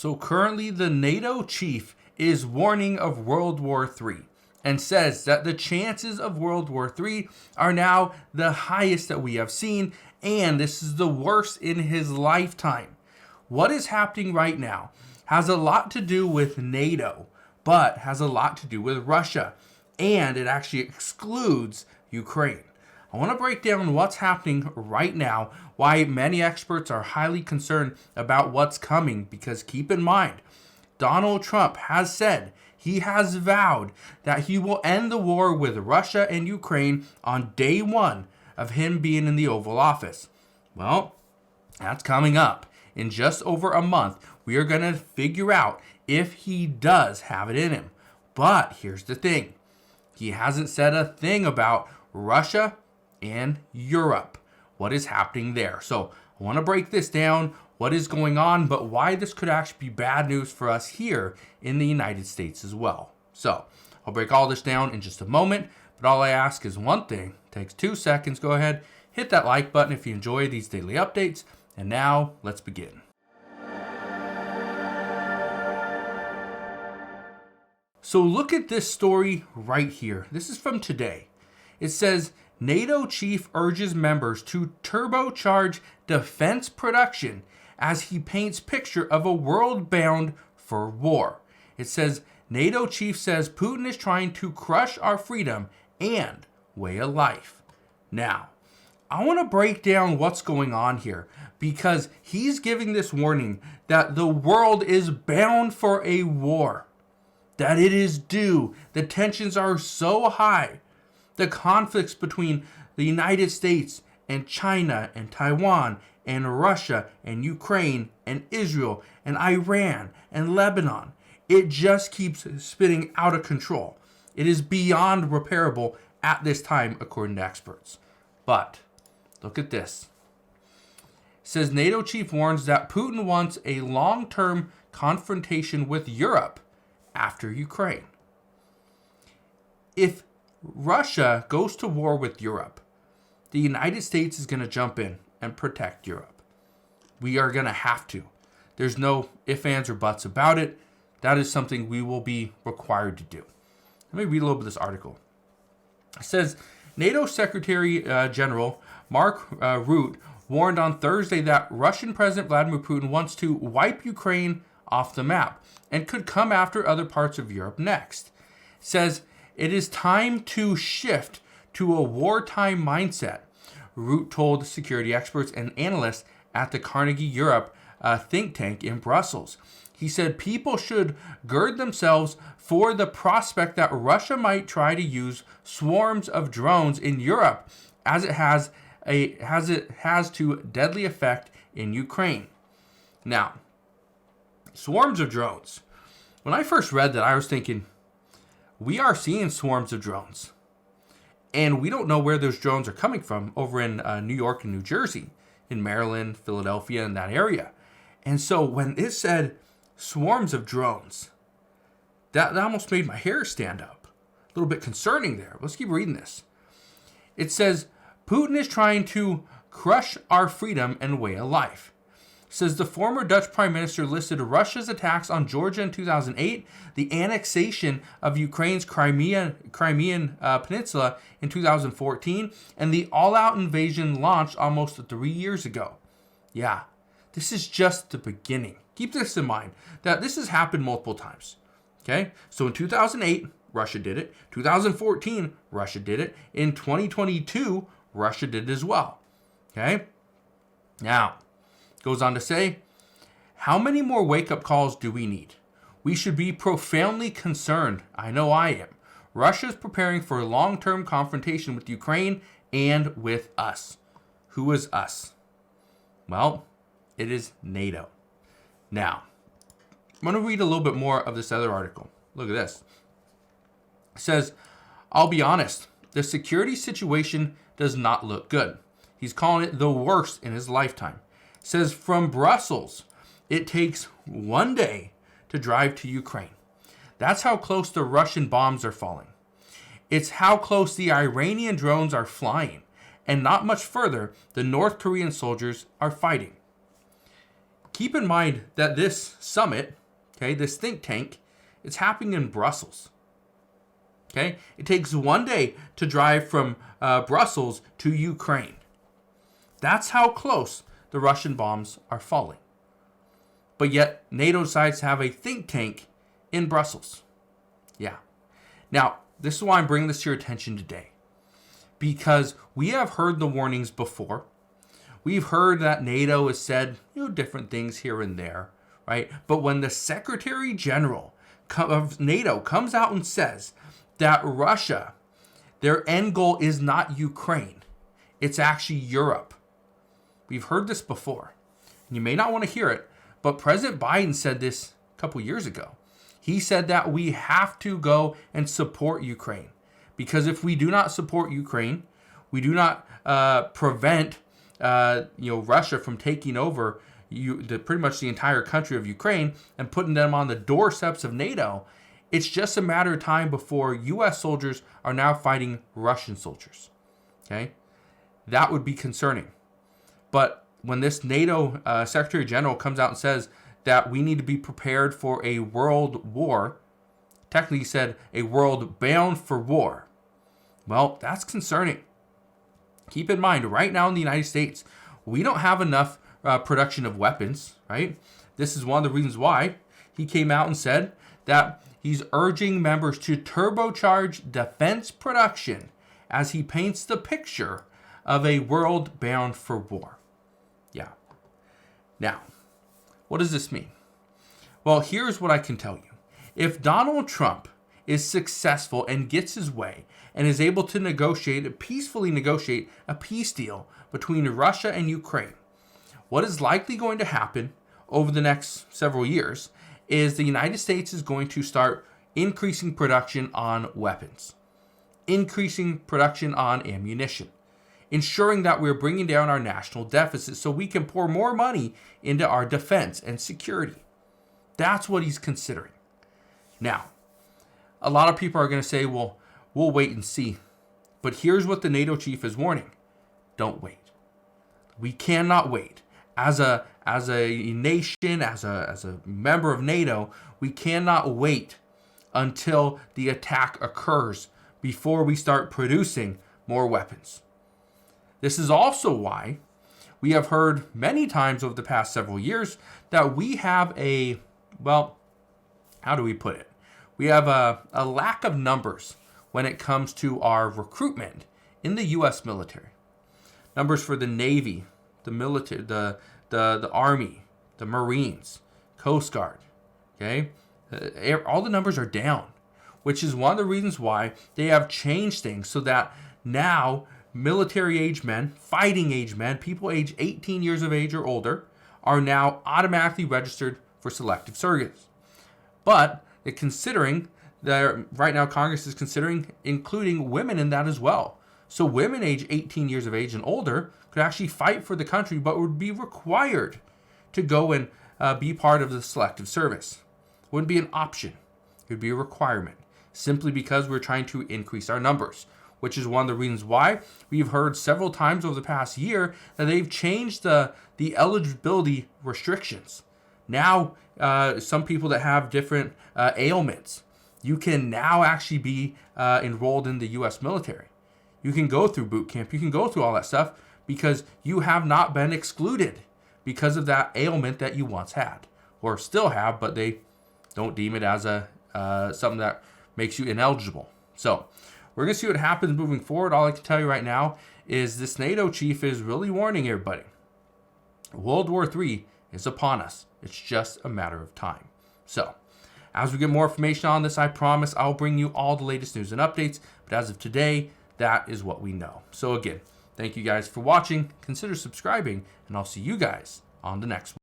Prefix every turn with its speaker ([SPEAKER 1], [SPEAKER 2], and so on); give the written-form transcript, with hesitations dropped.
[SPEAKER 1] So currently the NATO chief is warning of World War III and says that the chances of World War III are now the highest that we have seen, and this is the worst in his lifetime. What is happening right now has a lot to do with NATO, but has a lot to do with Russia, and it actually excludes Ukraine. I want to break down what's happening right now, why many experts are highly concerned about what's coming, because keep in mind, Donald Trump has said, he has vowed that he will end the war with Russia and Ukraine on day one of him being in the Oval Office. Well, that's coming up. In just over a month, we are going to figure out if he does have it in him. But here's the thing. He hasn't said a thing about Russia and Europe. What is happening there? So I want to break this down, what is going on, but why this could actually be bad news for us here in the United States as well. So I'll break all this down in just a moment, but all I ask is one thing. It takes 2 seconds. Go ahead, hit that like button if you enjoy these daily updates. And now let's begin. So look at this story right here. This is from today. It says, NATO chief urges members to turbocharge defense production as he paints picture of a world bound for war. It says, NATO chief says Putin is trying to crush our freedom and way of life. Now, I want to break down what's going on here because he's giving this warning that the world is bound for a war, that it is due. The tensions are so high. The conflicts between the United States and China and Taiwan and Russia and Ukraine and Israel and Iran and Lebanon, it just keeps spinning out of control. It is beyond repairable at this time, according to experts. But look at this. It says NATO chief warns that Putin wants a long-term confrontation with Europe after Ukraine. If Russia goes to war with Europe, the United States is going to jump in and protect Europe. We are going to have to. There's no ifs, ands, or buts about it. That is something we will be required to do. Let me read a little bit of this article. It says, NATO Secretary General Mark Rutte warned on Thursday that Russian President Vladimir Putin wants to wipe Ukraine off the map and could come after other parts of Europe next. It says, it is time to shift to a wartime mindset, Rutte told security experts and analysts at the Carnegie Europe think tank in Brussels. He said people should gird themselves for the prospect that Russia might try to use swarms of drones in Europe as it has to deadly effect in Ukraine. Now, swarms of drones. When I first read that, I was thinking, we are seeing swarms of drones. And we don't know where those drones are coming from over in New York and New Jersey, in Maryland, Philadelphia, and that area. And so when it said swarms of drones, that almost made my hair stand up. A little bit concerning there. Let's keep reading this. It says, Putin is trying to crush our freedom and way of life. Says the former Dutch Prime Minister listed Russia's attacks on Georgia in 2008, the annexation of Ukraine's Crimean Peninsula in 2014, and the all-out invasion launched almost 3 years ago. Yeah, this is just the beginning. Keep this in mind, that this has happened multiple times. Okay, so in 2008, Russia did it. 2014, Russia did it. In 2022, Russia did it as well. Okay, now, goes on to say, how many more wake-up calls do we need? We should be profoundly concerned. I know I am. Russia is preparing for a long-term confrontation with Ukraine and with us. Who is us? Well, it is NATO. Now, I'm going to read a little bit more of this other article. Look at this. It says, I'll be honest, the security situation does not look good. He's calling it the worst in his lifetime. It says, from Brussels, it takes 1 day to drive to Ukraine. That's how close the Russian bombs are falling. It's how close the Iranian drones are flying. And not much further, the North Korean soldiers are fighting. keep in mind that this summit, okay, this think tank, it's happening in Brussels. Okay, it takes 1 day to drive from Brussels to Ukraine. That's how close the Russian bombs are falling. But yet, NATO decides to have a think tank in Brussels. Yeah. Now, this is why I'm bringing this to your attention today. Because we have heard the warnings before. We've heard that NATO has said, different things here and there, right? But when the Secretary General of NATO comes out and says that Russia, their end goal is not Ukraine, it's actually Europe. We've heard this before. You may not want to hear it, but President Biden said this a couple years ago. He said that we have to go and support Ukraine. Because if we do not support Ukraine, we do not prevent Russia from taking over pretty much the entire country of Ukraine and putting them on the doorsteps of NATO, it's just a matter of time before U.S. soldiers are now fighting Russian soldiers. Okay? That would be concerning. But when this NATO Secretary General comes out and says that we need to be prepared for a world war, technically he said a world bound for war, well, that's concerning. Keep in mind, right now in the United States, we don't have enough production of weapons, right? This is one of the reasons why he came out and said that he's urging members to turbocharge defense production as he paints the picture of a world bound for war. Yeah. Now, what does this mean? Well, here's what I can tell you. If Donald Trump is successful and gets his way and is able to peacefully negotiate a peace deal between Russia and Ukraine, what is likely going to happen over the next several years is the United States is going to start increasing production on weapons, increasing production on ammunition, ensuring that we're bringing down our national deficit so we can pour more money into our defense and security. That's what he's considering. Now, a lot of people are going to say, well, we'll wait and see. But here's what the NATO chief is warning. Don't wait. We cannot wait. As a nation, as a member of NATO, we cannot wait until the attack occurs before we start producing more weapons. This is also why we have heard many times over the past several years that we have how do we put it? We have a lack of numbers when it comes to our recruitment in the U.S. military. Numbers for the Navy, the military, the Army, the Marines, Coast Guard, okay? All the numbers are down, which is one of the reasons why they have changed things so that now military age men, fighting age men, people age 18 years of age or older are now automatically registered for selective service. But they're considering that right now Congress is considering including women in that as well. So women age 18 years of age and older could actually fight for the country, but would be required to go and be part of the selective service. It wouldn't be an option. It would be a requirement, simply because we're trying to increase our numbers, which is one of the reasons why we've heard several times over the past year that they've changed the eligibility restrictions. Now, some people that have different ailments, you can now actually be enrolled in the U.S. military. You can go through boot camp. You can go through all that stuff because you have not been excluded because of that ailment that you once had or still have, but they don't deem it as something that makes you ineligible. So we're going to see what happens moving forward. All I can tell you right now is this NATO chief is really warning everybody. World War III is upon us. It's just a matter of time. So as we get more information on this, I promise I'll bring you all the latest news and updates. But as of today, that is what we know. So again, thank you guys for watching. Consider subscribing, and I'll see you guys on the next one.